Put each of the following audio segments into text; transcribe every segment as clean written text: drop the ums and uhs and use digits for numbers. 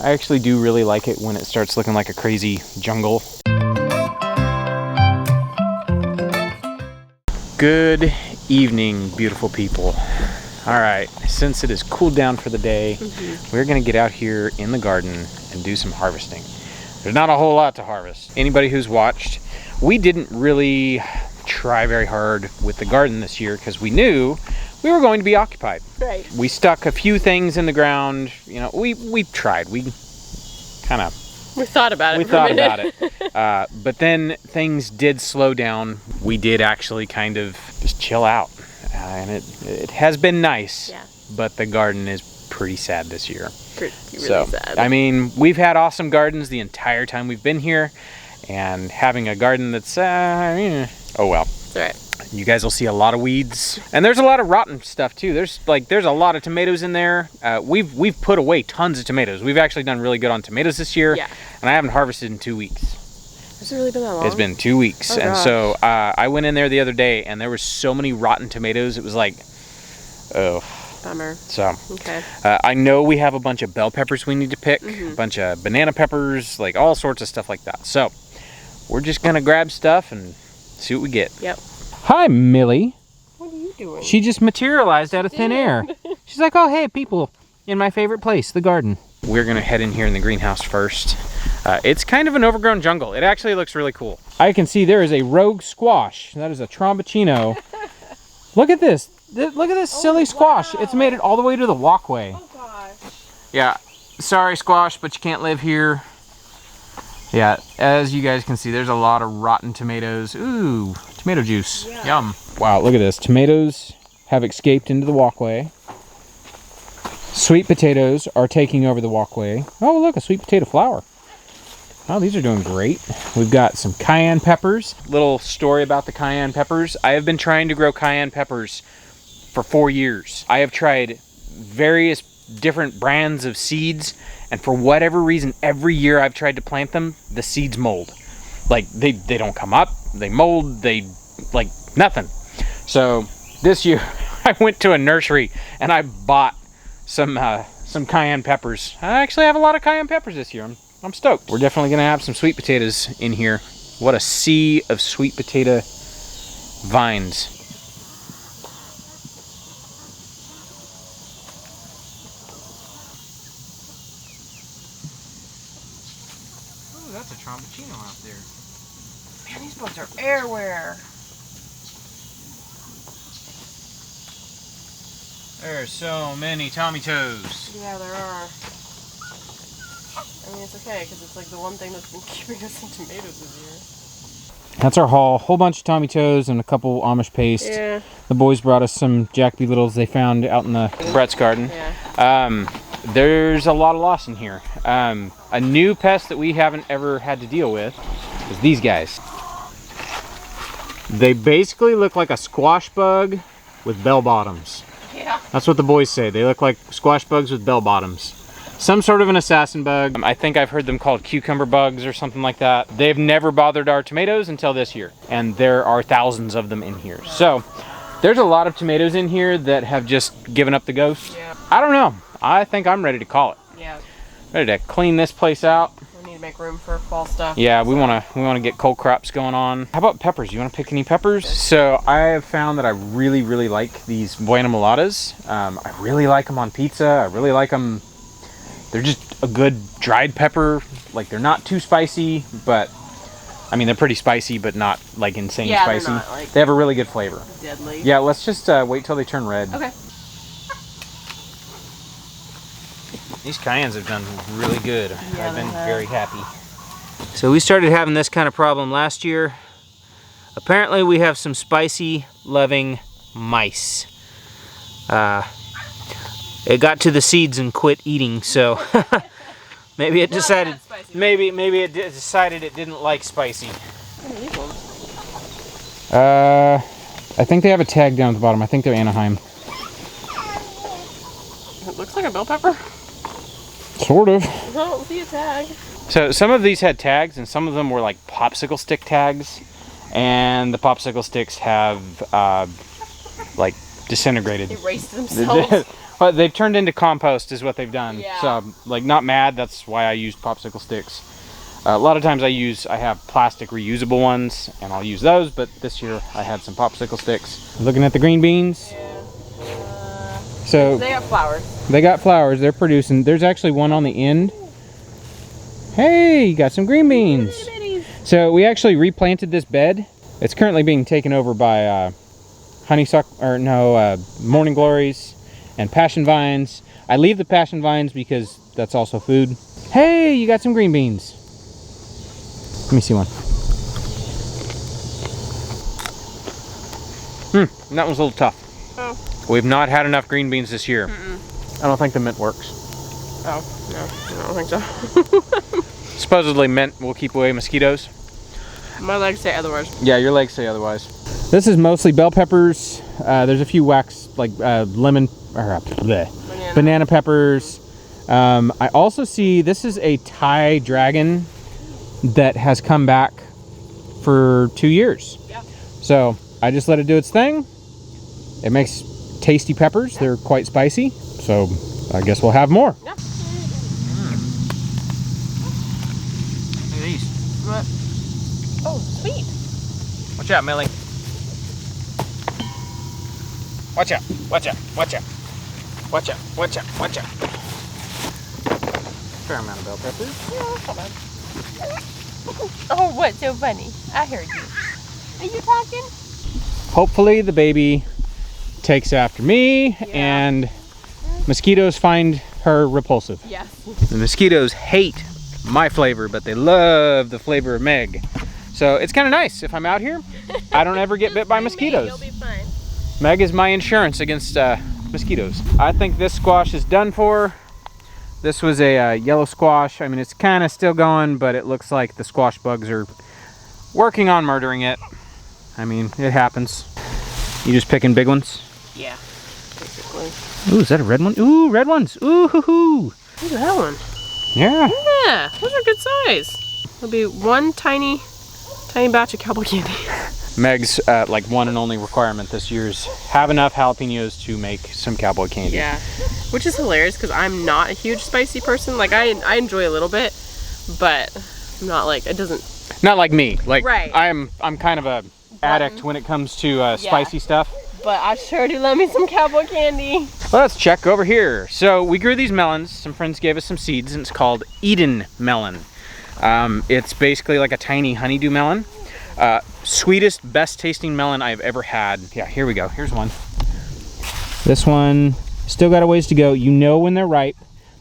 I actually do really like it when it starts looking like a crazy jungle. Good evening, beautiful people. All right, since it has cooled down for the day, we're gonna get out here in the garden and do some harvesting. There's not a whole lot to harvest. Anybody who's watched, we didn't really try very hard with the garden this year because we knew we were going to be occupied. Right. We stuck a few things in the ground. You know, we tried. We thought about it. We thought about it. But then things did slow down. We did actually kind of just chill out. And it has been nice. Yeah. But the garden is pretty sad this year. Pretty really sad. I mean, we've had awesome gardens the entire time we've been here. And having a garden that's, oh well. It's all right. You guys will see a lot of weeds, and there's a lot of rotten stuff too. There's a lot of tomatoes in there. We've put away tons of tomatoes. We've actually done really good on tomatoes this year. Yeah. And I haven't harvested in 2 weeks. Has it really been that long? It's been 2 weeks. Oh, and gosh. so I went in there the other day and there were so many rotten tomatoes. It was like, oh. Bummer. So, okay. I know we have a bunch of bell peppers we need to pick, a bunch of banana peppers, like all sorts of stuff like that. So we're just gonna grab stuff and see what we get. Yep. Hi, Millie. What are you doing? She just materialized out of thin air. She's like, oh, hey, people, in my favorite place, the garden. We're gonna head in here in the greenhouse first. It's kind of an overgrown jungle. It actually looks really cool. I can see there is a rogue squash. That is a tromboncino. Look at this. Look at this silly squash. It's made it all the way to the walkway. Oh, gosh. Yeah, sorry, squash, but you can't live here. Yeah, as you guys can see, there's a lot of rotten tomatoes. Ooh, tomato juice. Yeah. Yum. Wow, look at this. Tomatoes have escaped into the walkway. Sweet potatoes are taking over the walkway. Oh, look, a sweet potato flower. Oh, these are doing great. We've got some cayenne peppers. Little story about the cayenne peppers. I have been trying to grow cayenne peppers for 4 years. I have tried various different brands of seeds, and for whatever reason, every year I've tried to plant them, the seeds mold. Like, they don't come up, they mold, they, like, nothing. So, this year, I went to a nursery, and I bought some cayenne peppers. I actually have a lot of cayenne peppers this year. I'm stoked. We're definitely gonna have some sweet potatoes in here. What a sea of sweet potato vines. That's a tromboncino out there. Man, these bugs are everywhere. There's so many tomatoes. Yeah, there are. I mean, it's okay, because it's like the one thing that's been keeping us in tomatoes this year. That's our haul. Whole bunch of tomatoes and a couple Amish paste. Yeah. The boys brought us some Jack-B Littles they found out in the Brett's garden. Yeah. There's a lot of loss in here. A new pest that we haven't ever had to deal with is these guys. They basically look like a squash bug with bell bottoms. Yeah. That's what the boys say. They look like squash bugs with bell bottoms. Some sort of an assassin bug. I think I've heard them called cucumber bugs or something like that. They've never bothered our tomatoes until this year. And there are thousands of them in here. So there's a lot of tomatoes in here that have just given up the ghost. Yeah. I don't know. I think I'm ready to call it. Yeah. Ready to clean this place out. We need to make room for fall stuff. Yeah, we wanna get cold crops going on. How about peppers? You wanna pick any peppers? So I have found that I really, really like these Buena Mulatas. I really like them on pizza. I really like them. They're just a good dried pepper. Like, they're not too spicy, but I mean, they're pretty spicy, but not like insane spicy. They're not, like, they have a really good flavor. Deadly. Yeah, let's just wait till they turn red. Okay. These cayennes have done really good. Yeah, I've been very happy. So we started having this kind of problem last year. Apparently we have some spicy loving mice. It got to the seeds and quit eating, so maybe it decided maybe it decided it didn't like spicy. I think they have a tag down at the bottom. I think they're Anaheim. It looks like a bell pepper. Sort of. I don't see a tag. So some of these had tags, and some of them were like popsicle stick tags, and the popsicle sticks have like disintegrated. Erased themselves. But they've turned into compost is what they've done. Yeah. So, like, not mad. That's why I used popsicle sticks. A lot of times I have plastic reusable ones, and I'll use those. But this year I had some popsicle sticks. Looking at the green beans. Yeah. So They got flowers. they got flowers. They're producing. There's actually one on the end. Hey, you got some green beans. So we actually replanted this bed. It's currently being taken over by morning glories and passion vines. I leave the passion vines because that's also food. Hey, you got some green beans. Let me see one. That one's a little tough. Oh. We've not had enough green beans this year. I don't think the mint works. Oh, no, I don't think so. Supposedly mint will keep away mosquitoes. My legs say otherwise. Yeah, your legs say otherwise. This is mostly bell peppers. There's a few wax, like banana peppers. I also see this is a Thai dragon that has come back for 2 years. Yeah. So I just let it do its thing. It makes tasty peppers. They're quite spicy. So I guess we'll have more. Yeah. Look at these. What? Oh, sweet. Watch out, Millie. Watch out, watch out, watch out. Watch out, watch out, watch out. Fair amount of bell peppers. Yeah, that's not bad. Oh, what's so funny? I heard you. Are you talking? Hopefully the baby takes after me and mosquitoes find her repulsive. Yes. The mosquitoes hate my flavor, but they love the flavor of Meg. So it's kind of nice if I'm out here. I don't ever get bit by mosquitoes. You'll be fine. Meg is my insurance against mosquitoes. I think this squash is done for. This was a yellow squash. I mean, it's kind of still going, but it looks like the squash bugs are working on murdering it. I mean, it happens. You just picking big ones? Yeah, basically. Ooh, is that a red one? Ooh, red ones. Ooh, hoo, hoo. Look at that one. Yeah. Yeah, those are good size. It'll be one tiny batch of cowboy candy. Meg's like one and only requirement this year is have enough jalapenos to make some cowboy candy. Yeah, which is hilarious because I'm not a huge spicy person. Like I enjoy a little bit, but I'm not like it doesn't. Not like me. Like right. I'm kind of a addict when it comes to spicy stuff. But I sure do love me some cowboy candy. Let's check over here. So we grew these melons. Some friends gave us some seeds, and it's called Eden melon. It's basically like a tiny honeydew melon. Sweetest, best tasting melon I've ever had. Yeah, here we go. Here's one. This one still got a ways to go. You know when they're ripe.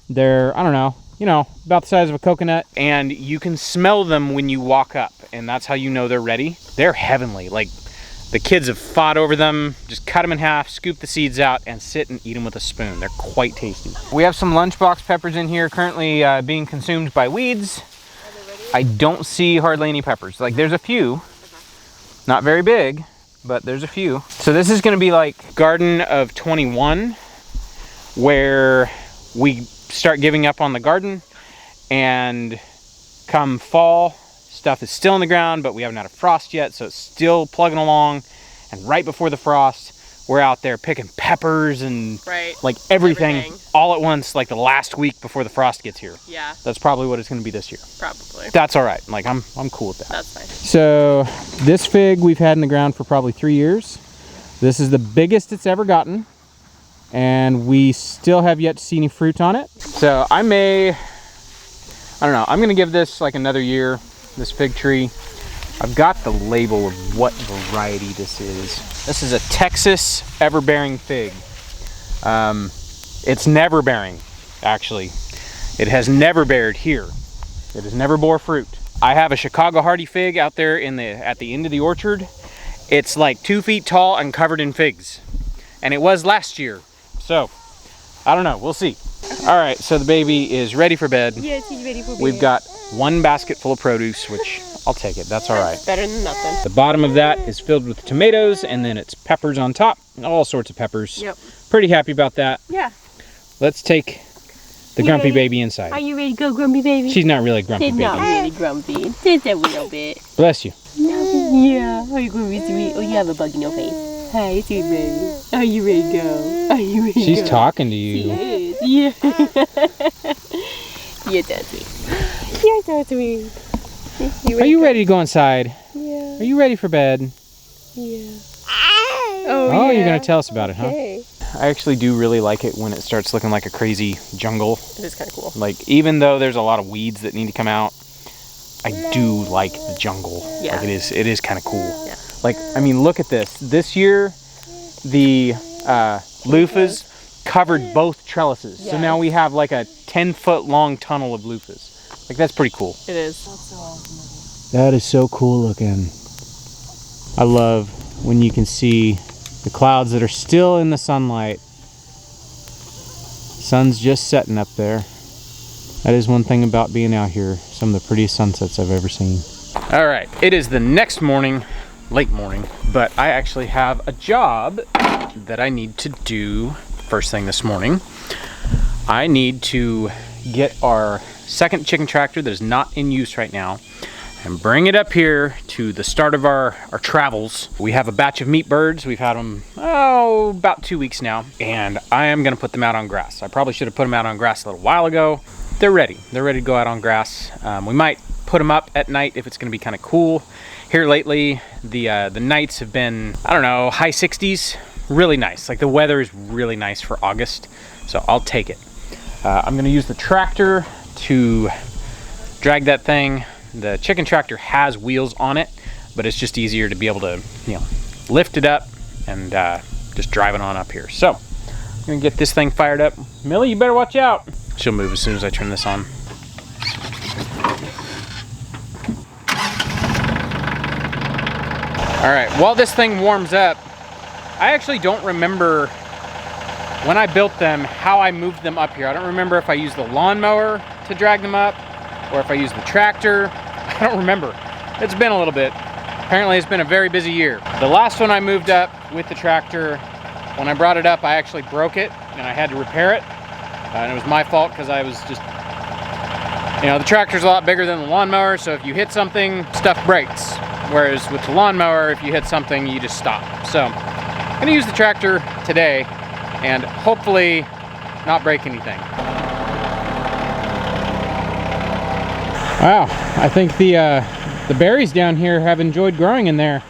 They're, I don't know, you know, about the size of a coconut. And you can smell them when you walk up. And that's how you know they're ready. They're heavenly. Like, the kids have fought over them. Just cut them in half, scoop the seeds out, and sit and eat them with a spoon. They're quite tasty. We have some lunchbox peppers in here currently being consumed by weeds. I don't see hardly any peppers. Like, there's a few. Not very big, but there's a few. So this is gonna be like Garden of 21, where we start giving up on the garden, and come fall, stuff is still in the ground, but we haven't had a frost yet, so it's still plugging along. And right before the frost, we're out there picking peppers and like everything all at once, like the last week before the frost gets here. Yeah. That's probably what it's gonna be this year. Probably. That's all right. Like I'm cool with that. That's fine. So this fig we've had in the ground for probably 3 years. This is the biggest it's ever gotten, and we still have yet to see any fruit on it. So I don't know, I'm gonna give this like another year, this fig tree. I've got the label of what variety this is. This is a Texas everbearing fig. It's never bearing, actually. It has never bared here. It has never bore fruit. I have a Chicago hardy fig out there at the end of the orchard. It's like 2 feet tall and covered in figs. And it was last year. So, I don't know, we'll see. All right, so the baby is ready for bed. Yes, he's ready for bed. We've got 1 basket full of produce, which I'll take it, that's all right. Better than nothing. The bottom of that is filled with tomatoes, and then it's peppers on top, all sorts of peppers. Yep. Pretty happy about that. Yeah. Let's take the grumpy baby inside. Are you ready to go, grumpy baby? She's not really a grumpy She's baby. not really grumpy. Just a little bit. Bless you. Yeah. Are you going to be sweet? Oh, you have a bug in your face. Hi, sweet baby. Are you ready to go? Are you ready to go? She's talking to you. Yes. Yeah. You're so sweet. You're so sweet. Are you ready to go inside? Yeah. Are you ready for bed? Yeah. Oh, you're gonna tell us about it, huh? Okay. I actually do really like it when it starts looking like a crazy jungle. It is kind of cool. Like, even though there's a lot of weeds that need to come out, I do like the jungle. Yeah. Like, it is kind of cool. Yeah. Like, I mean, look at this. This year, the loofahs covered both trellises. So now we have like a 10-foot long tunnel of loofahs. Like, that's pretty cool. It is. That's so awesome. That is so cool looking. I love when you can see the clouds that are still in the sunlight. Sun's just setting up there. That is one thing about being out here. Some of the prettiest sunsets I've ever seen. All right, it is the next morning, late morning, but I actually have a job that I need to do first thing this morning. I need to get our second chicken tractor that is not in use right now and bring it up here to the start of our travels. We have a batch of meat birds. We've had them, about 2 weeks now, and I am gonna put them out on grass. I probably should have put them out on grass a little while ago. They're ready. They're ready to go out on grass. We might put them up at night if it's gonna be kind of cool. Here lately, the nights have been, I don't know, high 60s. Really nice. Like, the weather is really nice for August, so I'll take it. I'm gonna use the tractor to drag that thing. The chicken tractor has wheels on it, but it's just easier to be able to, lift it up and just drive it on up here. So I'm gonna get this thing fired up. Millie, you better watch out. She'll move as soon as I turn this on. All right, while this thing warms up, I actually don't remember when I built them how I moved them up here. I don't remember if I used the lawnmower to drag them up or if I used the tractor. I don't remember. It's been a little bit. Apparently it's been a very busy year. The last one I moved up with the tractor, when I brought it up, I actually broke it and I had to repair it. And it was my fault because I was just, the tractor's a lot bigger than the lawnmower, so if you hit something, stuff breaks. Whereas with the lawnmower, if you hit something, you just stop. So I'm gonna use the tractor today and hopefully not break anything. Wow, I think the berries down here have enjoyed growing in there.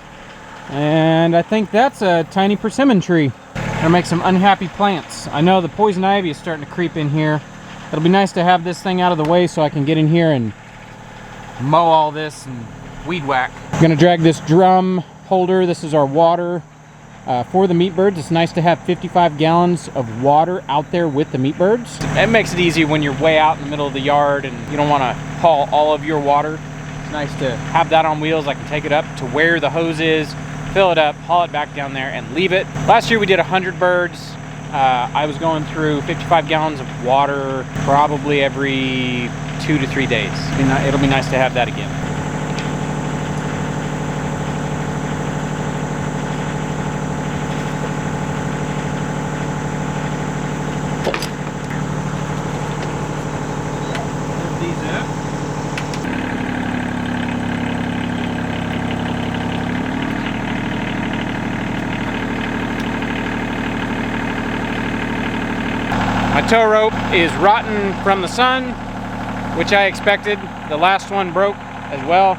And I think that's a tiny persimmon tree. Gonna make some unhappy plants. I know the poison ivy is starting to creep in here. It'll be nice to have this thing out of the way so I can get in here and mow all this and weed whack. I'm gonna drag this drum holder. This is our water for the meat birds. It's nice to have 55 gallons of water out there with the meat birds. It makes it easy when you're way out in the middle of the yard and you don't want to haul all of your water. It's nice to have that on wheels. I can take it up to where the hose is, fill it up, haul it back down there, and leave it. Last year we did 100 birds. I was going through 55 gallons of water probably every 2 to 3 days. It'll be nice to have that again. My tow rope is rotten from the sun, which I expected. The last one broke as well.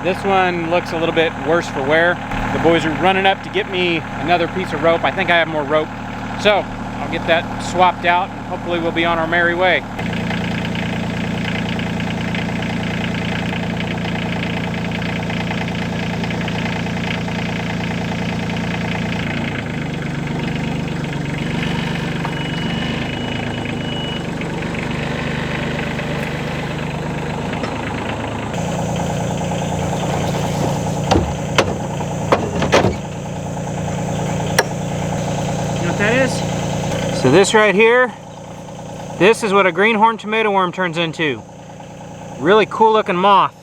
This one looks a little bit worse for wear. The boys are running up to get me another piece of rope. I think I have more rope. So I'll get that swapped out and hopefully we'll be on our merry way. So this right here, this is what a greenhorn tomato worm turns into. Really cool looking moth.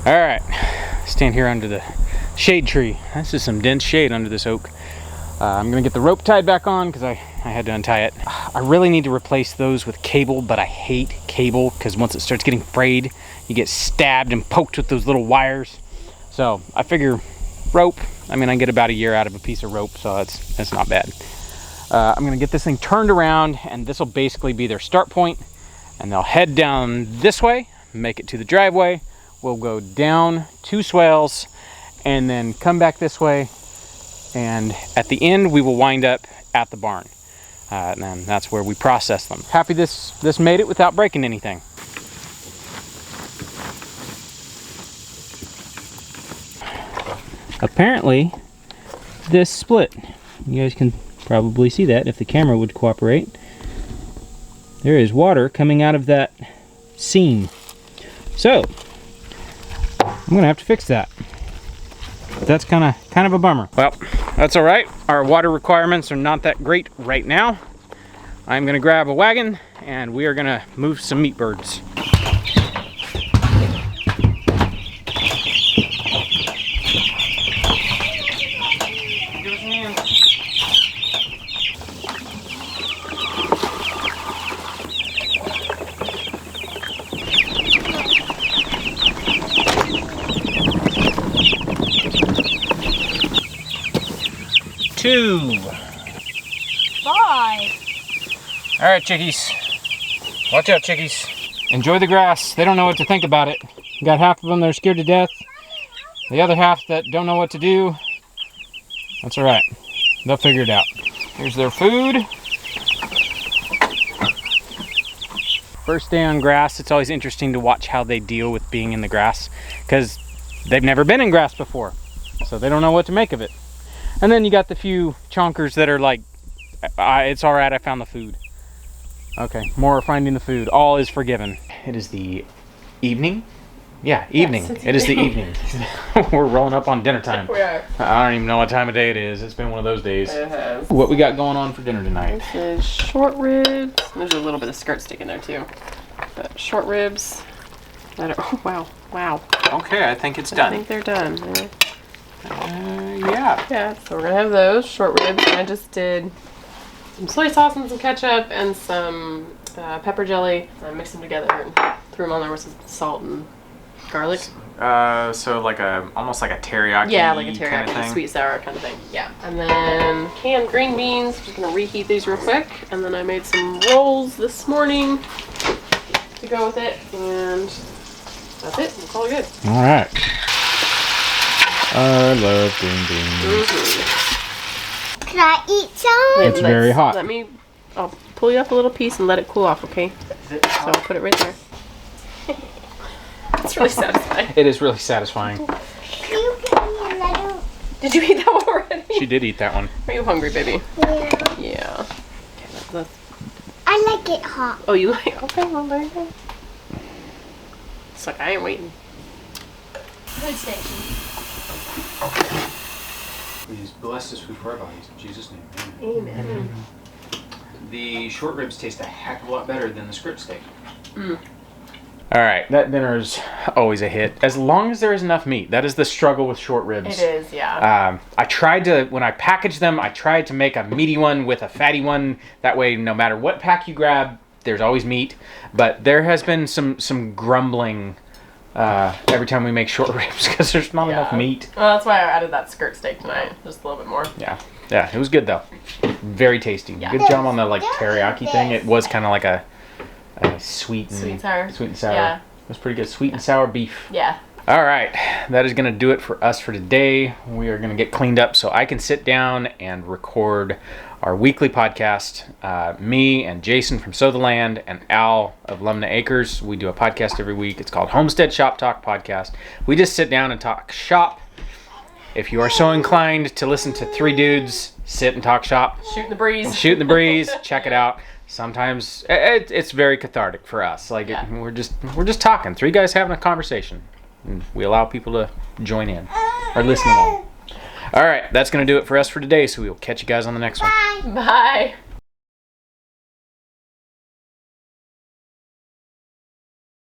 All right, stand here under the shade tree. This is some dense shade under this oak. I'm gonna get the rope tied back on because I had to untie it. I really need to replace those with cable, but I hate cable because once it starts getting frayed, you get stabbed and poked with those little wires. So I figure rope, I mean, I get about a year out of a piece of rope, so that's not bad. I'm gonna get this thing turned around, and this will basically be their start point, and they'll head down this way, make it to the driveway. We'll go down 2 swales and then come back this way, and at the end we will wind up at the barn, and then that's where we process them. Happy this made it without breaking anything. Apparently this split, you guys can probably see that if the camera would cooperate. There is water coming out of that seam, so I'm gonna have to fix that. That's kind of a bummer. Well, that's all right. Our water requirements are not that great right now. I'm gonna grab a wagon and we are gonna move some meat birds. Give us a hand. Two. 5. All right, chickies. Watch out, chickies. Enjoy the grass. They don't know what to think about it. You got half of them that are scared to death. The other half that don't know what to do. That's all right. They'll figure it out. Here's their food. First day on grass, it's always interesting to watch how they deal with being in the grass because they've never been in grass before. So they don't know what to make of it. And then you got the few chonkers that are like, it's all right, I found the food. Okay, more finding the food. All is forgiven. It is the evening? Yeah, evening. Yes, it is the evening. We're rolling up on dinner time. We are. I don't even know what time of day it is. It's been one of those days. It has. What we got going on for dinner tonight? This is short ribs. There's a little bit of skirt steak in there too. But short ribs. Oh, wow. Wow. Okay, I think it's I done. think they're done. Yeah. Yeah, so we're gonna have those short ribs. I just did some soy sauce and some ketchup and some pepper jelly. I mixed them together and threw them on there with some salt and garlic. So like almost like a teriyaki. Yeah, like a teriyaki, kind of thing. sweet sour kind of thing. Yeah. And then canned green beans. Just gonna reheat these real quick. And then I made some rolls this morning to go with it. And that's it. We'll call it good. All right. I love green beans. Mm-hmm. Can I eat some? It's very hot. I'll pull you up a little piece and let it cool off, okay? So I'll put it right there. It's really satisfying. It is really satisfying. You give me a little. Did you eat that one already? She did eat that one. Are you hungry, baby? Yeah. Yeah. Okay, let's. I like it hot. Oh, you like? Okay, well, there you go. It's like I ain't waiting. Food station. Please bless this food for our bodies in Jesus' name. Amen. The short ribs taste a heck of a lot better than the skirt steak. All right, that dinner is always a hit. As long as there is enough meat. That is the struggle with short ribs. It is, yeah. I tried to, when I packaged them, I tried to make a meaty one with a fatty one. That way, no matter what pack you grab, there's always meat. But there has been some grumbling every time we make short ribs because there's not enough meat. Well, that's why I added that skirt steak tonight. Just a little bit more. Yeah, it was good though. Very tasty. Yeah. Good job on the like teriyaki thing. It was kind of like a sweet and sour. Sweet and sour. Yeah. It was pretty good. Sweet and sour beef. Yeah. All right, that is going to do it for us for today. We are going to get cleaned up so I can sit down and record our weekly podcast. Me and Jason from Sow the Land and Al of Lumna Acres. We do a podcast every week. It's called Homestead Shop Talk Podcast. We just sit down and talk shop. If you are so inclined to listen to three dudes sit and talk shop, Shooting the breeze. Shooting the breeze, check it out. Sometimes it's very cathartic for us. Like we're just talking. Three guys having a conversation. And we allow people to join in or listen along. All right, that's going to do it for us for today. So we will catch you guys on the next one. Bye. Bye.